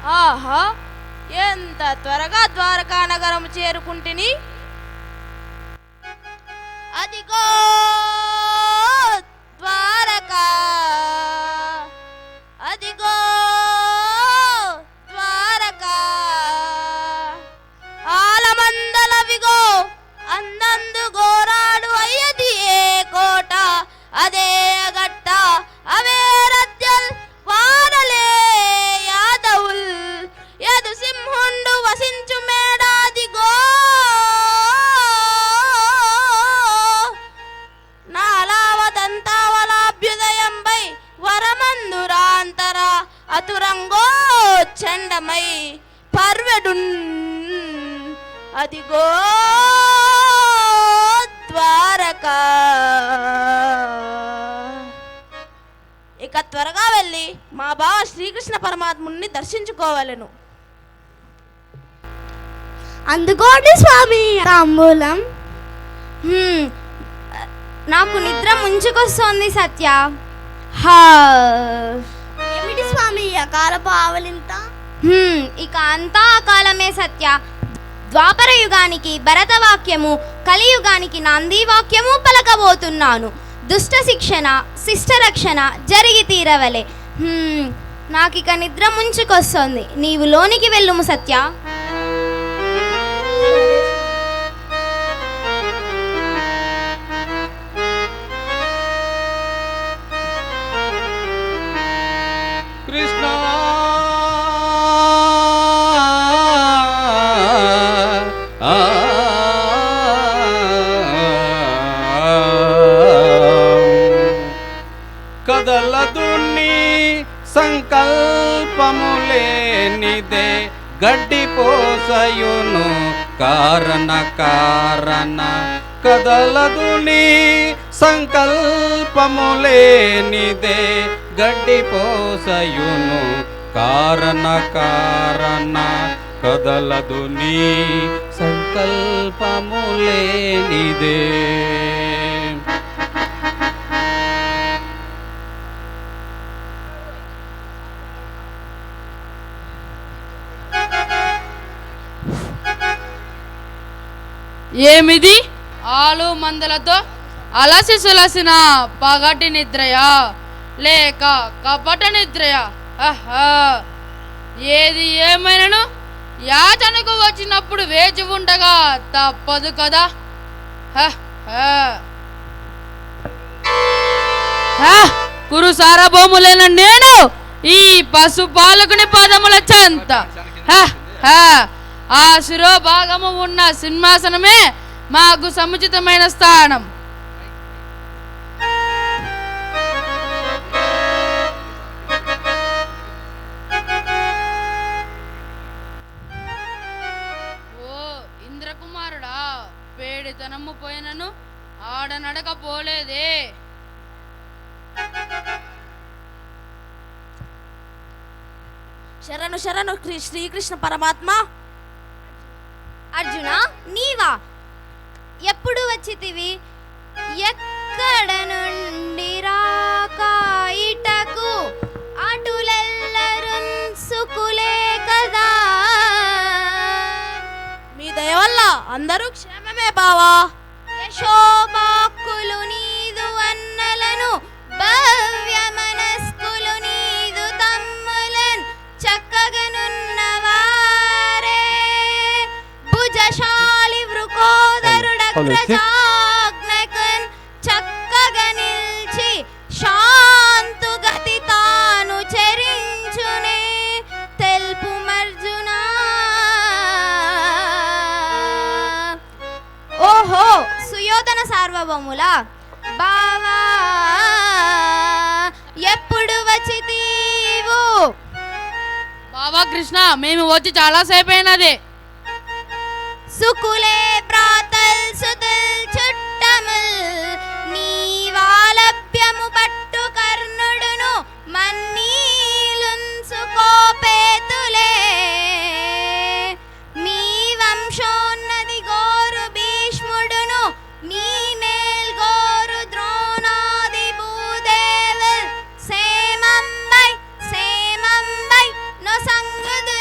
ఆహా, ఎంత త్వరగా ద్వారకా నగరం చేరుకుంటుని. అదిగో ద్వారకా, అదిగో ద్వారకా, ఆలమందలవిగో అందందు గోరాడు అయ్యది ఏ కోట, అదే గట్ట అవే రద్యల్ వారలే యాదవుల్, యదు సింహుండు వసించు మేడాదిగో నాలావదంతావలాభ్యుదయంబై వరమందురాంతర అతురంగో చండమై పర్వెడున్, అదిగో ద్వారకా. ఇక త్వరగా వెళ్ళి మా బావ శ్రీకృష్ణ పరమాత్ముని దర్శించుకోవాలను. అందుకోండి స్వామి తాంబూలం. నాకు నిద్ర ముంచుకొస్తోంది సత్య. ఏమిటి స్వామి అకాలపు ఆవలింత? ఇక అంతా అకాలమే సత్య. ద్వాపర యుగానికి భరతవాక్యము, కలియుగానికి నాంది వాక్యము పలకబోతున్నాను. దుష్ట శిక్షణ, శిష్ట రక్షణ జరిగి తీరవలే. నాకిక నిద్ర ముంచుకొస్తోంది. నీవు లోనికి వెళ్ళుము సత్య. కృష్ణ కదలదు నీ సంకల్పములేనిదే గడ్డి పోసయును కారణ కారణ, కదలదు నీ సంకల్పములేనిదే గడ్డి పోసయును కారణ కారణ, కదలదు నీ సంకల్పములేనిదే. ఏమిది ఆలు మందలతో అలసి సులసిన పగటి నిద్రయా లేక కపట నిద్రయా? ఏది ఏమైనను యాచనకు వచ్చినప్పుడు వేచి ఉండగా తప్పదు కదా. కురు సారభౌములైన నేను ఈ పశుపాలకుని పదముల చెంత ఆ శిరోభాగము ఉన్న సింహాసనమే మాకు సముచితమైన స్థానం. ఓ ఇంద్రకుమారుడా, పేడితనము పోయినను ఆడనడకపోలేదే. శరణు శరణు శ్రీకృష్ణ పరమాత్మ. అర్జున, నీవా? ఎప్పుడు వచ్చితివి? ఎక్కడ నుండి రాక ఇటకు అటులెల్లరున్ సుకులే కదా. మీ దయ వల్ల అందరూ క్షేమమే బావా. యశోబాక్కులు నీదు అన్నలను, భవ్య మనస్కులు నీదు తమ్ములన్, చక్కగనున్నవారే భుజశాలి వృకోదరుడగ్రజాజ్ఞకన్, చక్కగా నిల్చి శాంతు గతి తాను చరించునే తెల్పు మర్జునా. ఓహో సుయోధన సార్వభౌముల బావా, ఎప్పుడు వచ్చితీవు? బాబా కృష్ణ, మేము వచ్చి చాలా సేపు అయినది. సుకులే ప్రాతల్ సుతుల్ చుట్టముల్, నీవాలభ్యము పట్టు కర్ణుడును మన్నీలున్సుకోపేతులే. మీ వంశోన్నది గోరు భీష్ముడును, మీ మేల్గోరు ద్రోణాది భూదేవుల్, సేమంబై సేమంబై నొసంగుదు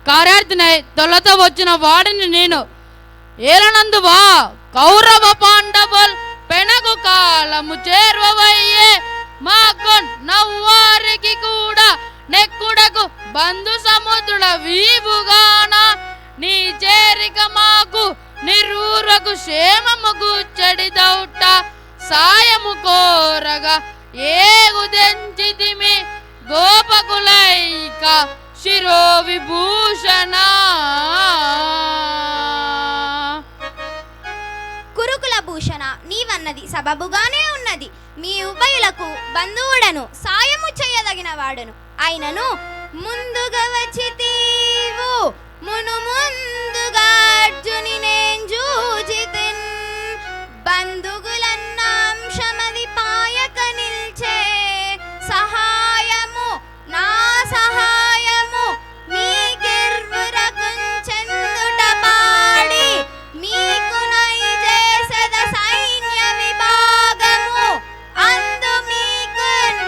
కార్యార్థినై తొలత వచ్చిన వాడిని నేను ఏలనందువా కౌరవ పాండవుల్ పెనగు కాలము చేర్వవయ్యే మాకు నవ్వారికి కూడా నెక్కుడకు బంధు సముద్రుల వీవుగాన నీ చేరిక మాకు నిరూరకు క్షేమము కూర్చడిదౌట సాయము కోరగా ఏగుదెంచితిమి గోపకులైక శిరో విభూషణ. కురుకుల భూషణ, నీవన్నది సబబుగానే ఉన్నది. మీ ఉభయులకు బంధువుడను సాయము చేయదగిన వాడను అయినను ముందుగా వచ్చితీవు మును ముందుగా అర్జుని నేను జూజితిన్ బంధుగులన్న అంశమది పాయక నిల్చే సహాయము నా సహాయము మీకిర్వురకుంచెందుట పాడి మీకు నైజేసద సైన్య విభాగము అందు మీకున్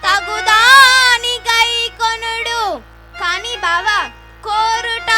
తగుదాని గైకొనుడు. కాని బావా కోరుట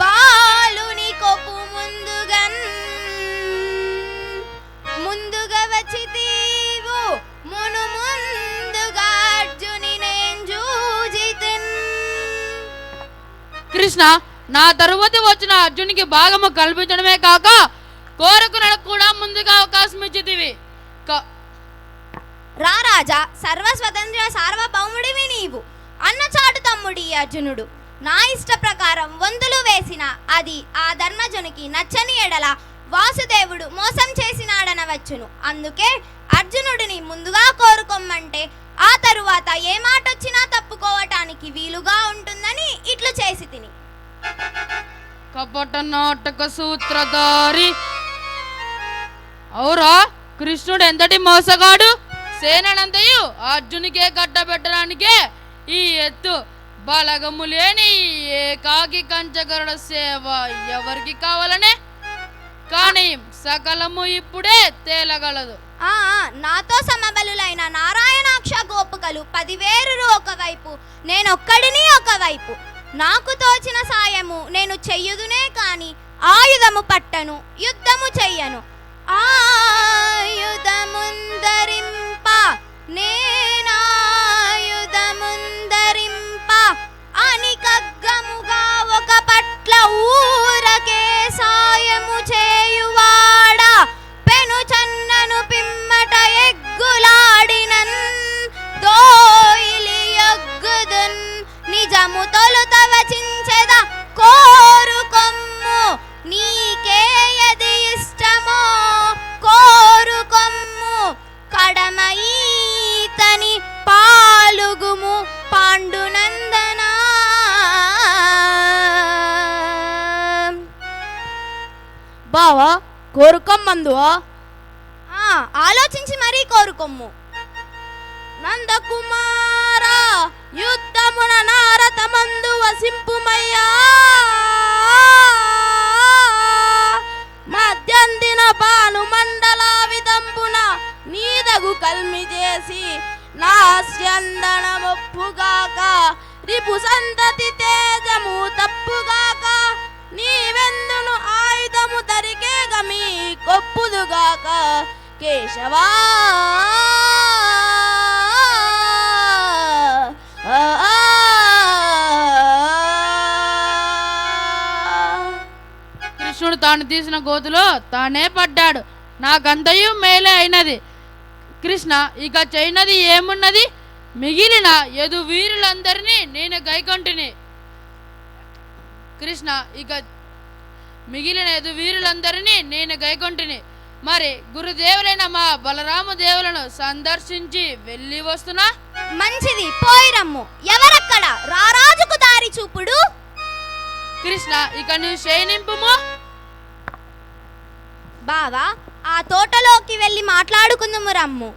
బాలుని కొప్పు ముందుగా వచ్చితీవు మును ముందుగా అర్జుని నేను జూజితిన్. కృష్ణ, నా తరువాత వచ్చిన అర్జునికి భాగము కల్పించడమే కాక కోరుకునకు కూడా ముందుగా అవకాశం ఇచ్చితివి. రా రాజా, సర్వస్వతంత్ర సార్వభౌముడివి నీవు అన్నచాటు తమ్ముడి అర్జునుడు. నా ఇష్ట ప్రకారం వంతులు వేసిన అది ఆ ధర్మజునికి నచ్చని ఎడల వాసుదేవుడు మోసం చేసినాడనవచ్చును. అందుకే అర్జునుడిని ముందుగా కోరుకోమంటే ఆ తరువాత ఏ మాట వచ్చినా తప్పుకోవటానికి వీలుగా ఉంటుందని ఇట్లు చేసి తిని. కపట నాటక సూత్రధారి, ఔరా కృష్ణుడు ఎంతటి మోసగాడు! సేనంతయు అర్జునికే కట్టబెట్టడానికే ఈ ఎత్తు బలగము లేని ఏకాకి కంచగరుడ సేవ ఎవరికి కావాలనే? కానీ సకలము ఇప్పుడే తేలగలదు. నాతో సమబలులైన నారాయణాక్ష గోపికలు 10,000 ఒకవైపు, నేనొక్కడిని ఒకవైపు. నాకు తోచిన సాయము నేను చెయ్యుదునే కాని ఆయుధము పట్టను, యుద్ధము చెయ్యను. ఆయుధముందరింప నేనాయుధముందరింప అని కగ్గముగా ఒక పట్ల ఊరకే సాయము చేయువాడా పెను చన్నను పిమ్మట ఎగ్గులాడినన్ దోయిలి ఎగ్గుదున్ నిజము తొలుత వచించెద కోరుకొమ్ము నీకేయది ఇష్టమో కోరుకొమ్ము కడమ ఈతని పాలుగుము పాండునందన. బావా కోరుకోమ్మందువా? ఆలోచించి మరీ కోరుకొమ్ము. నందకుమార యుద్ధమున నారతమందు వసింపుమయ్యా మధ్యందిన పాను మండల విదంబున నీదగు కల్మి చేసి నా స్యందనమొప్పుగాక రిపు సంతతి తేజము తప్పుగాక నీవెందును ఆయుధము దరికే గమి కొప్పుదుగాక కేశవా. కృష్ణుడు తాను తీసిన గోతులో తానే పడ్డాడు. నాకంతయు మేలే అయినది. కృష్ణ, ఇక చేయనది ఏమున్నది? మిగిలిన యదు వీరులందరినీ నేను గైకొంటిని. కృష్ణ, ఇక మిగిలిన యదు వీరులందరినీ నేను గైకొంటిని. మరి గురుదేవులైన మా బలరామదేవులను సందర్శించి వెళ్ళి వస్తున్నా. మంచిది, పోయిరమ్ము. ఎవరక్కడ? రారాజుకు దారి చూపుడు. కృష్ణ, ఇక నువ్వు శయనింపుము. బావా, ఆ తోటలోకి వెళ్ళి మాట్లాడుకుందుము రమ్ము.